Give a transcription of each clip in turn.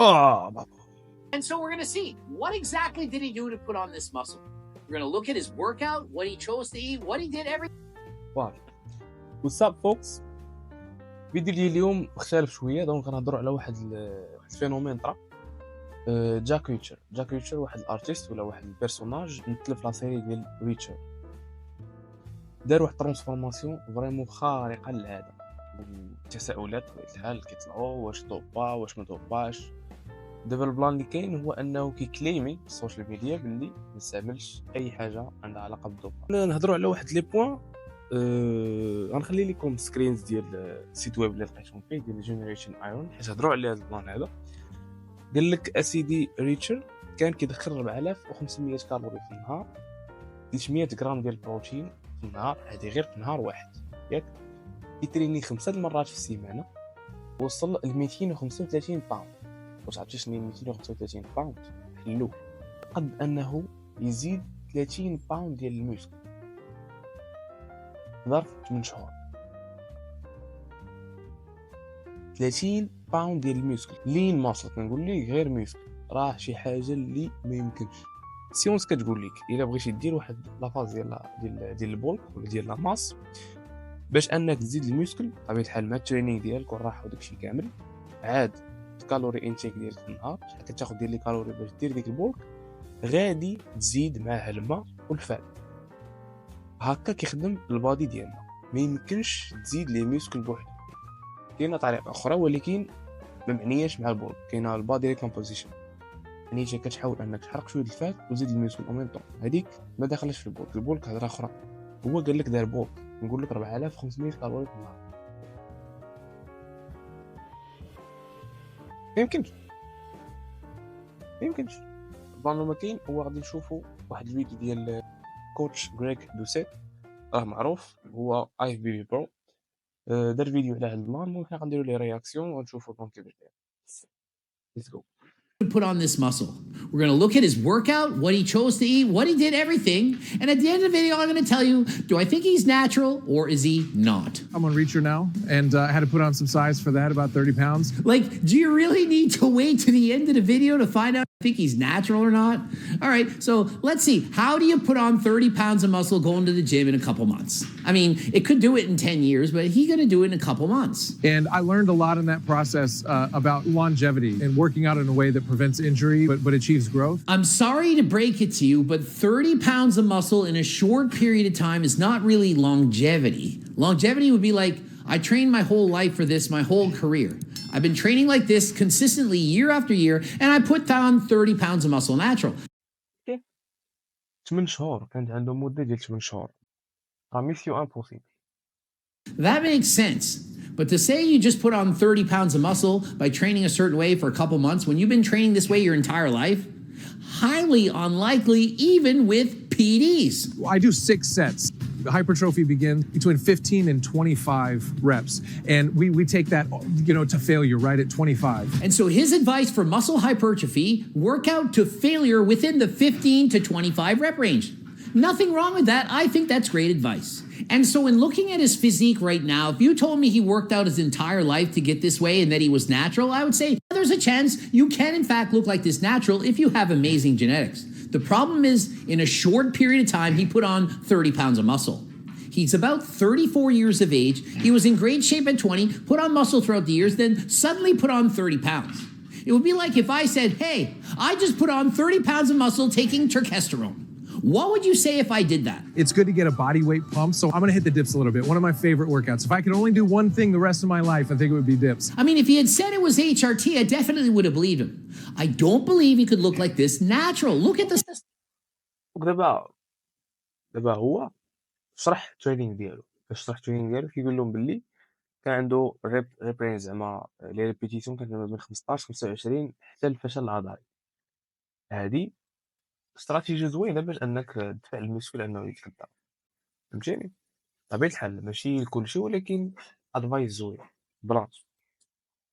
And so we're going to see, what exactly did he do to put on this muscle? We're going to look at his workout, what he chose to eat, what he did واو. What's up folks? فيديو ديال اليوم مختلف شويه، دونك غنهضروا على واحد الفينومين طرا. جاك ريتشر واحد الارتيست ولا واحد البيرسوناج مثل في لا سيري ديال ريتشر، دار واحد ترانسفورماسيون فريمون خارقه للعاده، والتساؤلات بطبيعه الحال كيطلعوا واش طوبا واش ما طوباش. دابا البلان اللي كاين هو انه كيكليمي في السوشيال ميديا باللي ما استعملش اي حاجه عندها علاقه بالدوبا. نهضروا على واحد لي بوين. غنخلي لكم سكرينز ديال السيت ويب اللي لقيتهم فيه ديال جينيريشن ايرون حيت هضروا على هذا البلان هذا. قال لك اسيدي ريتشر كان كيدخل 4500 كالوري في النهار، 300 غرام ديال البروتين في النهار، هذه غير في نهار واحد ياك. كيتريني 5 المرات في السيمانه، وصل ل 235 باوند. واش عرفتي شنو 235 باوند؟ حلو. قد انه يزيد 30 باوند ديال الموسك ظرف 8 شهور. 30 باوند ديال الموسك لين ماسل. كنقول لك غير موسك راه شي حاجه اللي ما يمكنش. السيونس كتقول لك الا بغيتي دير واحد لافاز ديال البولك ولا ديال لا ماس باش انك تزيد الموسكل بطبيعه الحال مع الترينينغ ديالك والراحه وداكشي كامل، عاد الكالوري انتيك ديالك في النهار شحال كتاخذ ديال لي كالوري باش دير ديك البولك، غادي تزيد معاه الماء والفات. هكا كيخدم البادي ديالنا. ما يمكنش تزيد لي ميوسكل بوحدو. كاينه طريقه اخرى ولكن ما معنياش مع البولك. كاينه البادي ريكومبوزيشن، يعني انت كتحاول انك تحرق شويه الفات وتزيد الميوسكل او ميم طون. هذيك ما داخلاش في البولك. البولك هضره اخرى. هو قال لك دار بولك، نقول لك 4500 كالوري في النهار. ما يمكنش. البلان ما كاين هو غادي نشوفوا واحد الفيديو ديال كوتش غريغ دوسيت، راه معروف هو اي بي برو. دار فيديو على هاد البلان وحنا غنديروا ليه رياكسيون ونشوفوا البلان كيفاش داير. ليتس جو. put on this muscle. We're going to look at his workout, what he chose to eat, what he did, everything. And at the end of the video, I'm going to tell you, do I think he's natural or is he not? I'm on Reacher now, and I had to put on some size for that, about 30 pounds. Like, do you really need to wait to the end of the video to find out if you think he's natural or not? All right, so let's see. How do you put on 30 pounds of muscle going to the gym in a couple months? I mean, it could do it in 10 years, but he's going to do it in a couple months. And I learned a lot in that process about longevity and working out in a way that prevents injury but achieves growth. I'm sorry to break it to you, but 30 pounds of muscle in a short period of time is not really longevity. Longevity would be like, I trained my whole life for this, my whole career. I've been training like this consistently year after year, and I put on 30 pounds of muscle natural. 8 شهور كانت عنده مده ديال 8 شهور. ميسيو امبوسيبل. That makes sense. But to say you just put on 30 pounds of muscle by training a certain way for a couple months when you've been training this way your entire life, highly unlikely even with PDs. I do 6 sets. The hypertrophy begins between 15 and 25 reps. And we take that, to failure right at 25. And so his advice for muscle hypertrophy, work out to failure within the 15 to 25 rep range. Nothing wrong with that. I think that's great advice. And so in looking at his physique right now, if you told me he worked out his entire life to get this way and that he was natural, I would say there's a chance you can in fact look like this natural if you have amazing genetics. The problem is in a short period of time, he put on 30 pounds of muscle. He's about 34 years of age. He was in great shape at 20, put on muscle throughout the years, then suddenly put on 30 pounds. It would be like if I said, hey, I just put on 30 pounds of muscle taking testosterone. What would you say if I did that? It's good to get a body weight pump, so I'm going to hit the dips a little bit. One of my favorite workouts. If I could only do one thing the rest of my life, I think it would be dips. I mean, if he had said it was HRT, I definitely would have believed him. I don't believe he could look like this natural. Look at this. دابا هو شرح الترينينغ ديالو. فاش شرح الترينينغ ديالو كيقول لهم باللي كان عنده ريبرين زعما لي ريبيتيسيون كانت ما بين 15 25 حتى الفشل العضلي. هذه استراتيجيه زوينه باش انك تدفع المسؤول انه يتقدم. فهمتيني؟ طبيعه الحال ماشي لكل شيء ولكن ادفايس زوين بلاص.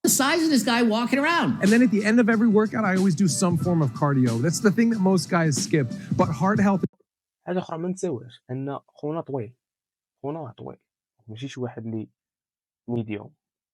The size of this guy walking around. And then at the end of every workout, I always do some form of cardio. That's the thing that most guys skip. But heart health. حاجه اخرى ما نساوهاش ان خونا طويل. ماشي شي واحد اللي ميديوم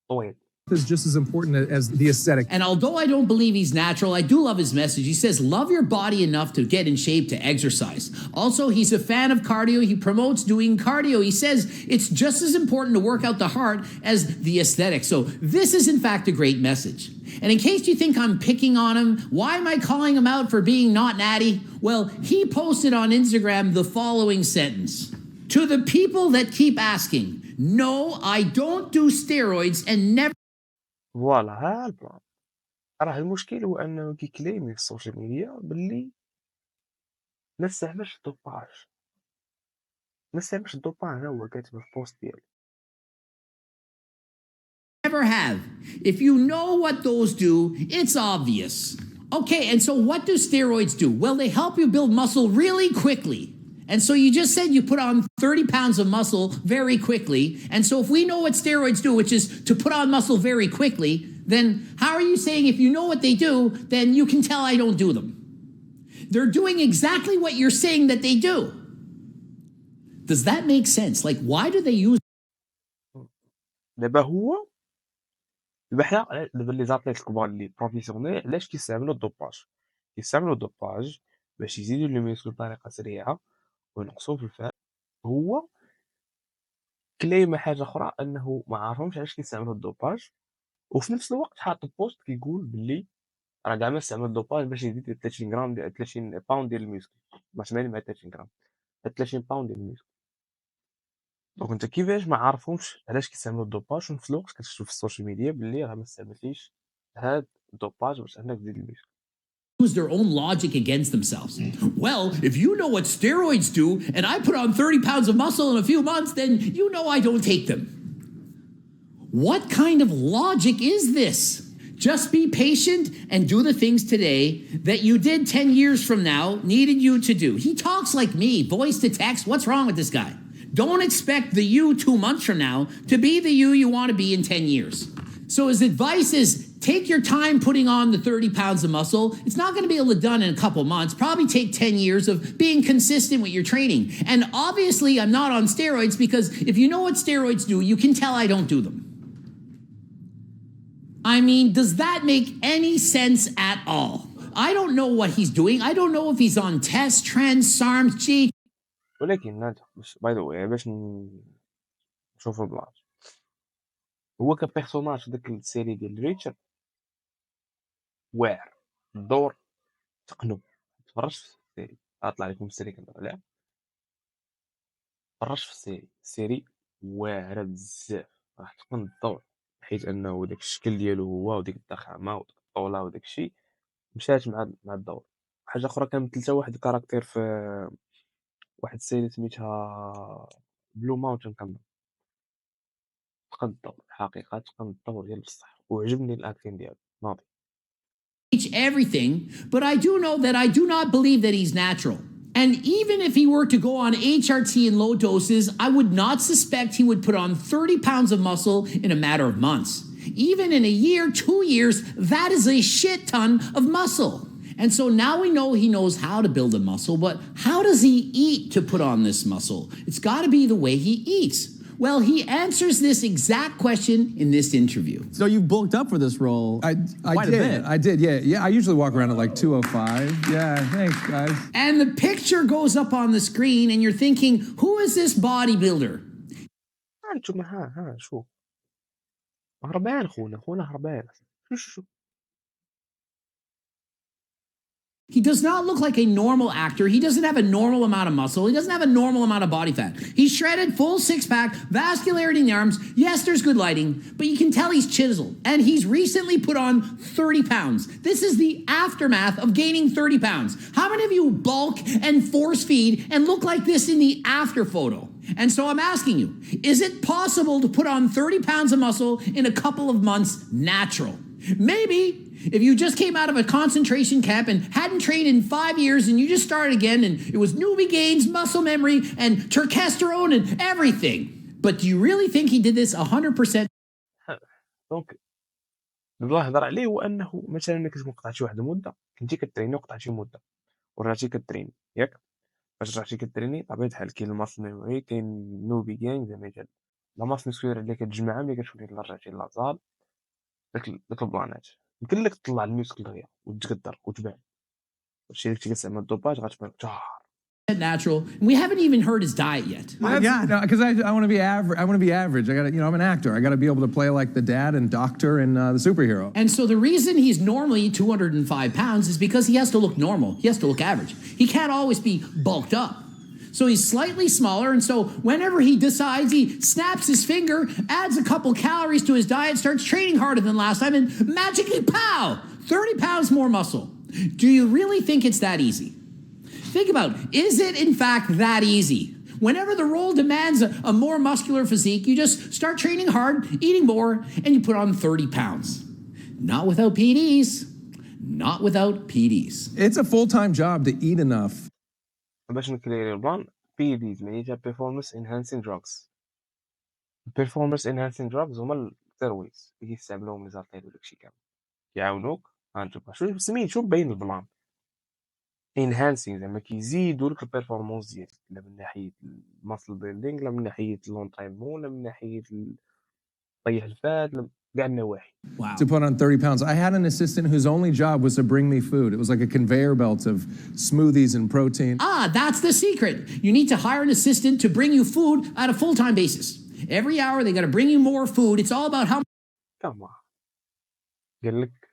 طويل. is just as important as the aesthetic. And although I don't believe he's natural, I do love his message. He says, love your body enough to get in shape to exercise. Also, he's a fan of cardio. He promotes doing cardio. He says it's just as important to work out the heart as the aesthetic. So this is, in fact, a great message. And in case you think I'm picking on him, why am I calling him out for being not natty? Well, he posted on Instagram the following sentence. To the people that keep asking, no, I don't do steroids and never فوالا ها البلان. راه المشكل هو انه كيكليمي في السوشيال ميديا باللي ما استعملش الدوباج، ما استعملش الدوباج هو كاتب في البوست ديالو. never have. If you know what those do, it's obvious. Okay, and so what do steroids do? Well, they help you build muscle really quickly. And so you just said you put on 30 pounds of muscle very quickly. And so if we know what steroids do, which is to put on muscle very quickly, then how are you saying if you know what they do, then you can tell I don't do them? They're doing exactly what you're saying that they do. Does that make sense? Like, why do they use دابا هو دابا حنا دابا لي زاتليت الكبار اللي بروفيسيونيل علاش كيستعملوا الدوباج؟ كيستعملوا الدوباج باش يزيدوا لي ميسكل بطريقه سريعه وينقصوا في الفات. هو كليما حاجه اخرى انه ما عارفهمش علاش كيستعملوا الدوباج، وفي نفس الوقت حاط بوست كيقول باللي راه كاع ما استعمل الدوباج باش يزيد 30 غرام 30 باوند ديال الميسكل، ماشي مع 30 غرام 30 باوند ديال الميسكل. دونك انت كيفاش ما عارفهمش علاش كيستعملوا الدوباج وفي نفس الوقت كتشوف في السوشيال ميديا باللي راه ما استعملتيش هاد الدوباج باش انك تزيد الميسكل. their own logic against themselves? Well, if you know what steroids do and I put on 30 pounds of muscle in a few months, then you know I don't take them. What kind of logic is this? Just be patient and do the things today that you did 10 years from now needed you to do. He talks like me, voice to text. What's wrong with this guy? Don't expect the you 2 months from now to be the you want to be in 10 years. So his advice is take your time putting on the 30 pounds of muscle. It's not going to be able to done in a couple months. Probably take 10 years of being consistent with your training. And obviously I'm not on steroids because if you know what steroids do, you can tell I don't do them. I mean, does that make any sense at all? I don't know what he's doing. I don't know if he's on test, trends, SARMs, G. ولكن ناجح باي ذا واي باش نشوفوا البلان. هو كبيرسوناج في ديك السيري ديال ريتشارد واعر الدور تقنو. تفرجت في السيري غطلع لكم السيري كنهضر عليها. تفرجت في السيري واعره بزاف، راح تقن الدور حيت انه داك الشكل ديالو هو وديك الضخامه وديك الطوله وداك الشيء مشات مع الدور. حاجه اخرى كانت حتى واحد الكاركتير في واحد السيري سميتها بلو ماونتن كنظن. تقن الدور الحقيقه، تقن الدور ديال بصح وعجبني الاكتين ديالو ناضي. Teach everything, but I do know that I do not believe that he's natural. And even if he were to go on HRT in low doses, I would not suspect he would put on 30 pounds of muscle in a matter of months. Even in a year, 2 years, that is a shit ton of muscle. And so now we know he knows how to build a muscle, but how does he eat to put on this muscle? It's got to be the way he eats. Well, he answers this exact question in this interview. So you bulked up for this role. I quite did. a bit. I did. Yeah. I usually walk around at like 205. Yeah. Thanks, guys. And the picture goes up on the screen, and you're thinking, who is this bodybuilder? انتم ها شوف هربان خونا هربان. شوف He does not look like a normal actor. He doesn't have a normal amount of muscle. He doesn't have a normal amount of body fat. He's shredded, full six-pack, vascularity in the arms. Yes, there's good lighting, but you can tell he's chiseled. And he's recently put on 30 pounds. This is the aftermath of gaining 30 pounds. How many of you bulk and force feed and look like this in the after photo? And so I'm asking you, is it possible to put on 30 pounds of muscle in a couple of months natural? Maybe. If you just came out of a concentration camp and hadn't trained in 5 years and you just started again and it was newbie gains, muscle memory, and testosterone and everything. But do you really think he did this 100%? دونك اللي نهضر عليه هو انه مثلا كتكون قطعتي واحد المده، كنتي كتريني وقطعتي مده ورجعتي كتريني ياك، فاش رجعتي كتريني طبيعة الحال كاين الماسل ميموري، كاين نوبي جين زعما لا ماسل مسكولير اللي كتجمعها ملي كتولي رجعتي لازال، داك البلانات يمكن لك تطلع الميوسكل دغيا وتقدر وتبان هادشي اللي كتسمى الدوباج غتبان natural. And we haven't even heard his diet yet. Yeah, no, because I want to be average. I want to be average. I got to, I'm an actor. I got to be able to play like the dad and doctor and the superhero. And so the reason he's normally 205 pounds is because he has to look normal. He has to look average. He can't always be bulked up. So he's slightly smaller, and so whenever he decides, he snaps his finger, adds a couple calories to his diet, starts training harder than last time, and magically, pow, 30 pounds more muscle. Do you really think it's that easy? Think about, is it in fact that easy? Whenever the role demands a more muscular physique, you just start training hard, eating more, and you put on 30 pounds. Not without PDs. Not without PDs. It's a full-time job to eat enough. باش نكريري البلان PEDs معناتها performance enhancing drugs. performance enhancing drugs هما الستيرويدز اللي كيستعملوهم لي زاتليت وداكشي كامل كيعاونوك هانتوما شو مبين البلان enhancing زعما كيزيدوا لك البيرفورمانس ديالك لا من ناحيه الماسل بيلدينغ لا من ناحيه لونطرينمون لا من ناحيه طيح الفات كاع النواحي. Wow. To put on 30 pounds. I had an assistant whose only job was to bring me food. It was like a conveyor belt of smoothies and protein. Ah, that's the secret. You need to hire an assistant to bring you food on a full-time basis. Every hour they got to bring you more food. It's all about how كما قال لك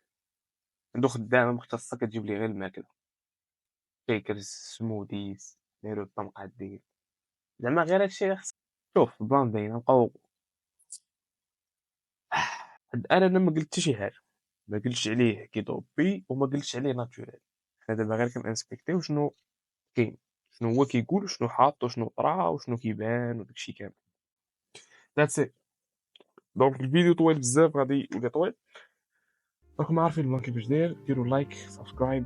عنده خدامه مختصه كتجيب لي غير الماكله شيكرز سموذيز دايروا الطمقات ديال زعما غير هادشي اللي خص شوف البلان باين نبقاو انا ما قلت شي حاجه ما قلتش عليه كيطوبي وما قلتش عليه ناتوريل حنا دابا غير كنسبكتيو شنو كاين شنو هو كيقول وشنو حاط وشنو طرا وشنو كيبان وداكشي كامل ذاتس ات دونك الفيديو طويل بزاف غادي يولي طويل راكم عارفين البلان كيفاش داير ديروا لايك سبسكرايب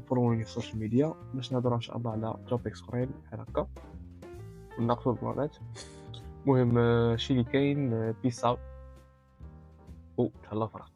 فولوينغ في السوشيال ميديا باش نهضروا ان شاء الله على توبيكس اخرين بحال هكا ونناقشوا البلانات المهم هادشي اللي كاين بيس اوت تهلا فرق